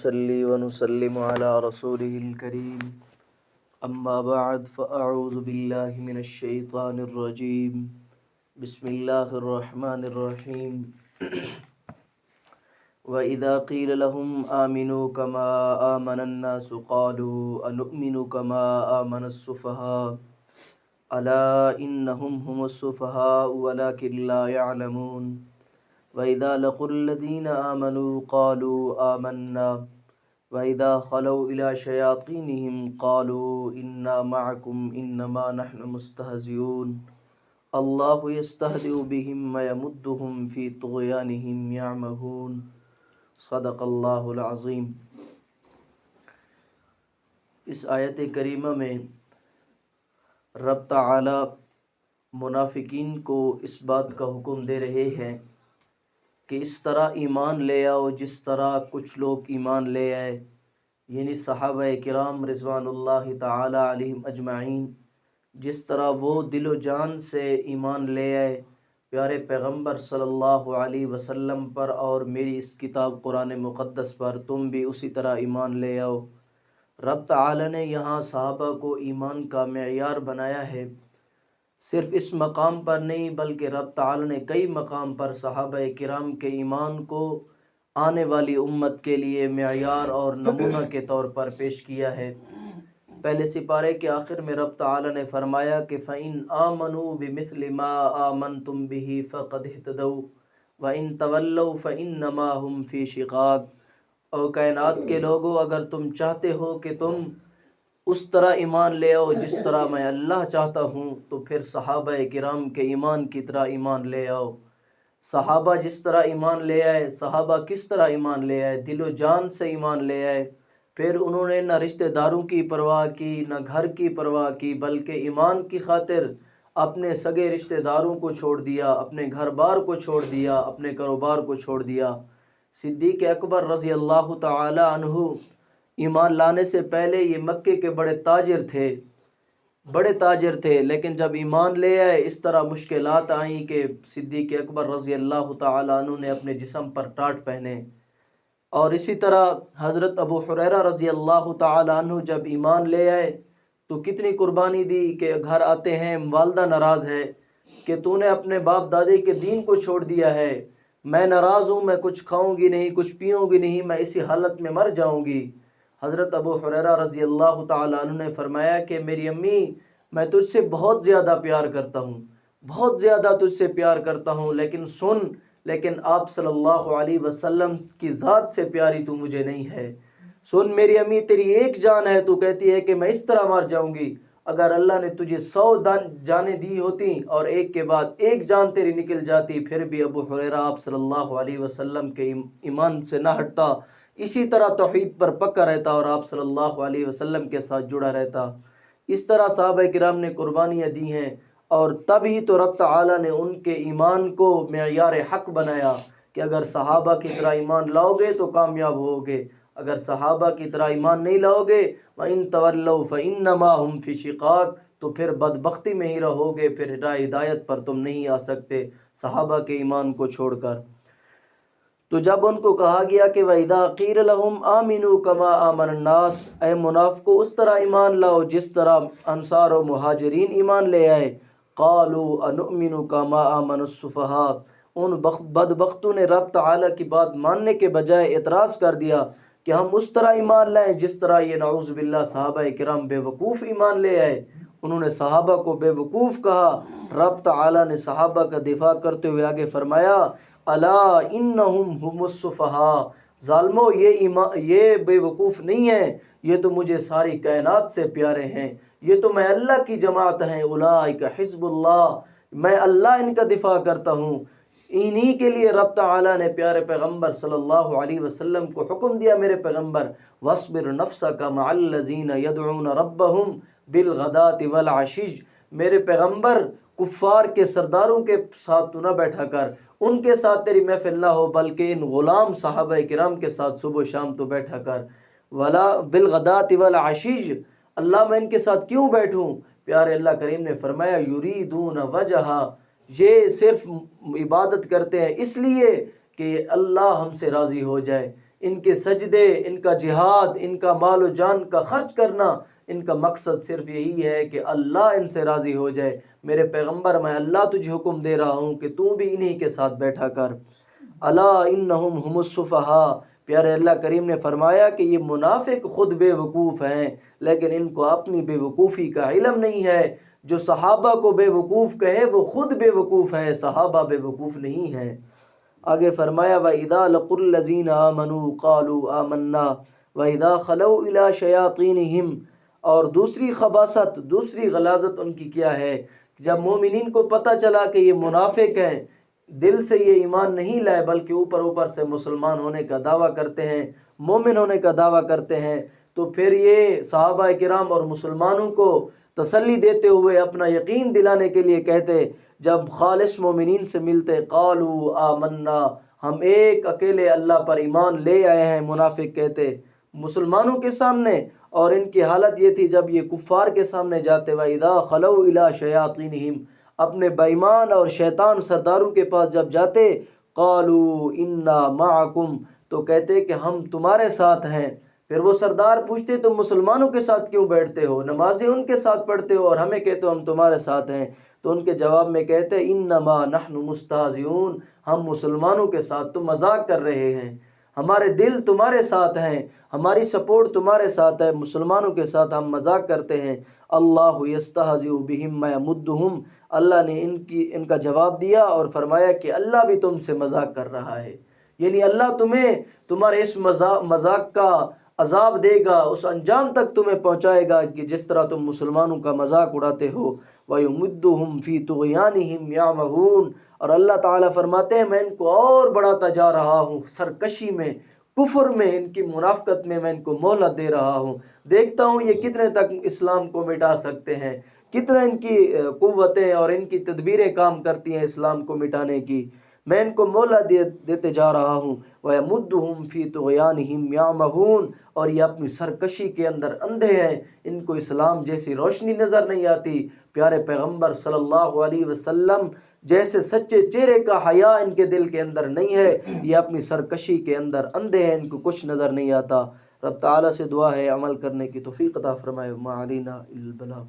نصلي ونسلم على رسوله الكريم أما بعد فأعوذ بالله من الشيطان الرجيم بسم الله الرحمن الرحيم وإذا قيل لهم آمنوا كما آمن الناس قالوا أنؤمن كما آمن السفهاء ألا إنهم هم السفهاء ولكن لا يعلمون وإذا لقوا الذين آمنوا قالوا آمنا وإذا خلوا إلى شياطينهم قالوا إنا معكم إنما نحن مستهزئون الله يستهزئ بهم ويمدهم في طغيانهم يعمهون صدق اللہ العظیم۔ اس آیت کریمہ میں رب تعالی منافقین کو اس بات کا حکم دے رہے ہیں کہ اس طرح ایمان لے آؤ جس طرح کچھ لوگ ایمان لے آئے، یعنی صحابہ کرام رضوان اللہ تعالی علیہم اجمعین، جس طرح وہ دل و جان سے ایمان لے آئے پیارے پیغمبر صلی اللہ علیہ وسلم پر اور میری اس کتاب قرآن مقدس پر، تم بھی اسی طرح ایمان لے آؤ۔ رب تعالی نے یہاں صحابہ کو ایمان کا معیار بنایا ہے، صرف اس مقام پر نہیں بلکہ رب تعالی نے کئی مقام پر صحابہ کرام کے ایمان کو آنے والی امت کے لیے معیار اور نمونہ کے طور پر پیش کیا ہے۔ پہلے سپارے کے آخر میں رب تعالی نے فرمایا کہ فَإِنْ آمَنُوا بِمِثْلِ مَا آمَنْتُمْ بِهِ فَقَدْ اهْتَدَوْا وَإِنْ تَوَلَّوْا فَإِنَّمَا هُمْ فِي شِقَاقٍ۔ او کائنات کے لوگوں، اگر تم چاہتے ہو کہ تم اس طرح ایمان لے آؤ جس طرح میں اللہ چاہتا ہوں، تو پھر صحابہ کرام کے ایمان کی طرح ایمان لے آؤ۔ صحابہ جس طرح ایمان لے آئے، صحابہ کس طرح ایمان لے آئے؟ دل و جان سے ایمان لے آئے۔ پھر انہوں نے نہ رشتہ داروں کی پرواہ کی، نہ گھر کی پرواہ کی، بلکہ ایمان کی خاطر اپنے سگے رشتہ داروں کو چھوڑ دیا، اپنے گھر بار کو چھوڑ دیا، اپنے کاروبار کو چھوڑ دیا۔ صدیق اکبر رضی اللہ تعالی عنہ ایمان لانے سے پہلے یہ مکے کے بڑے تاجر تھے، لیکن جب ایمان لے آئے اس طرح مشکلات آئیں کہ صدیق اکبر رضی اللہ تعالی عنہ نے اپنے جسم پر ٹاٹ پہنے۔ اور اسی طرح حضرت ابو ہریرہ رضی اللہ تعالی عنہ جب ایمان لے آئے تو کتنی قربانی دی کہ گھر آتے ہیں، والدہ ناراض ہے کہ تو نے اپنے باپ دادے کے دین کو چھوڑ دیا ہے، میں ناراض ہوں، میں کچھ کھاؤں گی نہیں، کچھ پیوں گی نہیں، میں اسی حالت میں مر جاؤں گی۔ حضرت ابو ہریرہ رضی اللہ تعالی عنہ نے فرمایا کہ میری امی، میں تجھ سے بہت زیادہ پیار کرتا ہوں، بہت زیادہ تجھ سے پیار کرتا ہوں، لیکن آپ صلی اللہ علیہ وسلم کی ذات سے پیاری تو مجھے نہیں ہے۔ سن میری امی، تیری ایک جان ہے، تو کہتی ہے کہ میں اس طرح مر جاؤں گی۔ اگر اللہ نے تجھے 100 جانیں دی ہوتی اور ایک کے بعد ایک جان تیری نکل جاتی، پھر بھی ابو ہریرہ آپ صلی اللہ علیہ وسلم کے ایمان سے نہ ہٹتا، اسی طرح توحید پر پکا رہتا اور آپ صلی اللہ علیہ وسلم کے ساتھ جڑا رہتا۔ اس طرح صحابہ کرام نے قربانیاں دی ہیں، اور تب ہی تو رب تعالی نے ان کے ایمان کو معیار حق بنایا کہ اگر صحابہ کی طرح ایمان لاؤ گے تو کامیاب ہوگے، اگر صحابہ کی طرح ایمان نہیں لاؤ گے وَإِن تَوَلَّوْا فَإِنَّمَا هُمْ فِي شِقَاقٍ، تو پھر بدبختی میں ہی رہو گے، پھر ہدایت پر تم نہیں آ سکتے صحابہ کے ایمان کو چھوڑ کر۔ تو جب ان کو کہا گیا کہ وَإِذَا قِيلَ لَهُمْ آمِنُوا كَمَا آمَنَ النَّاسُ، اے منافقو اس طرح ایمان لاؤ جس طرح انصار و مہاجرین ایمان لے آئے، قَالُوا أَنُؤْمِنُ كَمَا آمَنَ السُّفَهَاءُ، ان بدبختوں نے رب تعالی کی بات ماننے کے بجائے اعتراض کر دیا کہ ہم اس طرح ایمان لائیں جس طرح یہ نعوذ باللہ صحابہ کرام بے وقوف ایمان لے آئے۔ انہوں نے صحابہ کو بے وقوف کہا۔ رب تعالی نے صحابہ کا دفاع کرتے ہوئے آگے فرمایا الا انہم هم السفہاء، ظالمو یہ بے وقوف نہیں ہیں، یہ تو مجھے ساری کائنات سے پیارے ہیں، یہ تو میں اللہ کی جماعت ہیں، اولئک حزب اللہ، میں اللہ ان کا دفاع کرتا ہوں۔ انہی کے لیے رب تعالی نے پیارے پیغمبر صلی اللہ علیہ وسلم کو حکم دیا، میرے پیغمبر وَاصْبِرْ نَفْسَكَ مَعَ الَّذِينَ يَدْعُونَ رَبَّهُمْ بِالْغَدَاةِ وَالْعَشِيِّ، میرے پیغمبر کفار کے سرداروں کے ساتھ تو نہ بیٹھا کر، ان کے ساتھ تیری محفل نہ ہو، بلکہ ان غلام صحابہ کرام کے ساتھ صبح و شام تو بیٹھا کر۔ ولا بالغداۃ والعشیج، اللہ میں ان کے ساتھ کیوں بیٹھوں؟ پیارے اللہ کریم نے فرمایا یریدون وجہہ، یہ صرف عبادت کرتے ہیں اس لیے کہ اللہ ہم سے راضی ہو جائے، ان کے سجدے، ان کا جہاد، ان کا مال و جان کا خرچ کرنا، ان کا مقصد صرف یہی ہے کہ اللہ ان سے راضی ہو جائے۔ میرے پیغمبر، میں اللہ تجھے حکم دے رہا ہوں کہ تو بھی انہی کے ساتھ بیٹھا کر۔ الا انہم هم السفہاء، پیارے اللہ کریم نے فرمایا کہ یہ منافق خود بے وقوف ہیں، لیکن ان کو اپنی بے وقوفی کا علم نہیں ہے۔ جو صحابہ کو بے وقوف کہے وہ خود بے وقوف ہے، صحابہ بے وقوف نہیں ہیں۔ آگے فرمایا وَإِذَا لَقُوا الَّذِينَ آمَنُوا قَالُوا آمَنَّا وَإِذَا خَلَوْا إِلَىٰ شَيَاطِينِهِمْ، اور دوسری خباثت، دوسری غلاظت ان کی کیا ہے کہ جب مومنین کو پتہ چلا کہ یہ منافق ہیں، دل سے یہ ایمان نہیں لائے بلکہ اوپر سے مسلمان ہونے کا دعویٰ کرتے ہیں، مومن ہونے کا دعویٰ کرتے ہیں، تو پھر یہ صحابہ کرام اور مسلمانوں کو تسلی دیتے ہوئے اپنا یقین دلانے کے لیے کہتے، جب خالص مومنین سے ملتے قالوا آمنا، ہم ایک اکیلے اللہ پر ایمان لے آئے ہیں، منافق کہتے مسلمانوں کے سامنے، اور ان کی حالت یہ تھی جب یہ کفار کے سامنے جاتے وَإِذَا خَلَوْا إِلَىٰ شَيَاطِينِهِمْ، اپنے بےایمان اور شیطان سرداروں کے پاس جب جاتے قالوا انا معکم، تو کہتے کہ ہم تمہارے ساتھ ہیں۔ پھر وہ سردار پوچھتے تم مسلمانوں کے ساتھ کیوں بیٹھتے ہو، نمازیں ان کے ساتھ پڑھتے ہو اور ہمیں کہتے ہو ہم تمہارے ساتھ ہیں؟ تو ان کے جواب میں کہتے انما نحن مستہزئون، ہم مسلمانوں کے ساتھ تو مذاق کر رہے ہیں، ہمارے دل تمہارے ساتھ ہیں، ہماری سپورٹ تمہارے ساتھ ہے، مسلمانوں کے ساتھ ہم مذاق کرتے ہیں۔ اللہ یستہزئ بہم ویمدہم، اللہ نے ان کا جواب دیا اور فرمایا کہ اللہ بھی تم سے مذاق کر رہا ہے، یعنی اللہ تمہیں تمہارے اس مذاق کا عذاب دے گا، اس انجام تک تمہیں پہنچائے گا کہ جس طرح تم مسلمانوں کا مذاق اڑاتے ہو۔ وَيُمِدُّهُمْ فِي طُغْيَانِهِمْ يَعْمَهُونَ، اور اللہ تعالیٰ فرماتے ہیں میں ان کو اور بڑھاتا جا رہا ہوں، سرکشی میں، کفر میں، ان کی منافقت میں میں ان کو مہلت دے رہا ہوں، دیکھتا ہوں یہ کتنے تک اسلام کو مٹا سکتے ہیں، کتنا ان کی قوتیں اور ان کی تدبیریں کام کرتی ہیں اسلام کو مٹانے کی، میں ان کو مہلت دیتے جا رہا ہوں۔ وَيَمُدُّهُمْ فِي طُغْيَانِهِمْ يَعْمَهُونَ، اور یہ اپنی سرکشی کے اندر اندھے ہیں، ان کو اسلام جیسی روشنی نظر نہیں آتی، پیارے پیغمبر صلی اللہ علیہ وسلم جیسے سچے چہرے کا حیا ان کے دل کے اندر نہیں ہے، یہ اپنی سرکشی کے اندر اندھے ہیں، ان کو کچھ نظر نہیں آتا۔ رب تعالیٰ سے دعا ہے عمل کرنے کی توفیق عطا فرمائے۔ وما علینا الا البلاغ۔